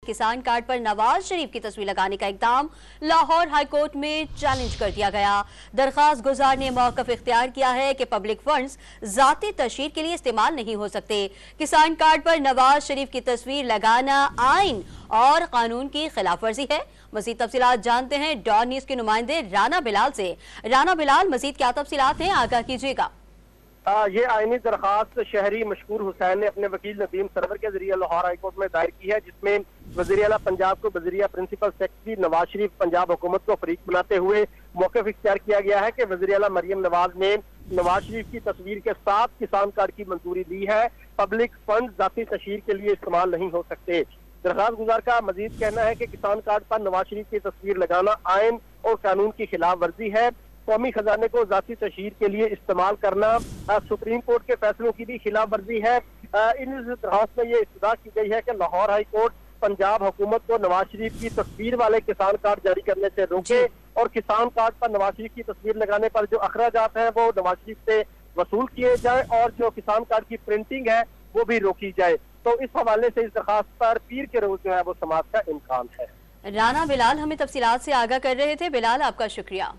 किसान कार्ड पर नवाज शरीफ की तस्वीर लगाने का इकदाम लाहौर हाई कोर्ट में चैलेंज कर दिया गया। दरखास्त गुजार ने मौकफ इख्तियार किया है कि पब्लिक फंड्स जाती तशहीर के लिए इस्तेमाल नहीं हो सकते। किसान कार्ड पर नवाज शरीफ की तस्वीर लगाना आइन और कानून की खिलाफ वर्जी है। मजीद तफसीलात जानते हैं डॉन न्यूज के नुमाइंदे राना बिलाल से। राना बिलाल, मजीद क्या तफसीलात हैं, आगाह कीजिएगा। ये आईनी दरखास्त शहरी मशहूर हुसैन ने अपने वकील नदीम सरवर के जरिए लाहौर हाईकोर्ट में दायर की है, जिसमें वज़ीर आला पंजाब को वज़ीर प्रिंसिपल सेक्रेटरी नवाज शरीफ पंजाब हुकूमत को फरीक बनाते हुए मौक़िफ़ इख्तियार किया गया है कि वज़ीर आला मरियम नवाज ने नवाज शरीफ की तस्वीर के साथ किसान कार्ड की मंजूरी दी है। पब्लिक फंड जाती तशहीर के लिए इस्तेमाल नहीं हो सकते। दरखास्त गुजार का मजीद कहना है कि किसान कार्ड पर नवाज शरीफ की तस्वीर लगाना आइन और कानून की खिलाफ वर्जी है। कौमी खजाने को जाती तशहीर के लिए इस्तेमाल करना सुप्रीम कोर्ट के फैसलों की भी खिलाफ वर्जी है। इन दरखास्त में ये इस्तदा की गई है कि लाहौर हाई कोर्ट पंजाब हुकूमत को नवाज शरीफ की तस्वीर वाले किसान कार्ड जारी करने से रोके और किसान कार्ड पर नवाज शरीफ की तस्वीर लगाने पर जो अखराजात हैं वो नवाज शरीफ से वसूल किए जाए और जो किसान कार्ड की प्रिंटिंग है वो भी रोकी जाए। तो इस हवाले से इस दरखास्त पर पीर के रोज जो है वो समाज का इम्कान है। राना बिलाल हमें तफसीलात से आगाह कर रहे थे। बिलाल, आपका शुक्रिया।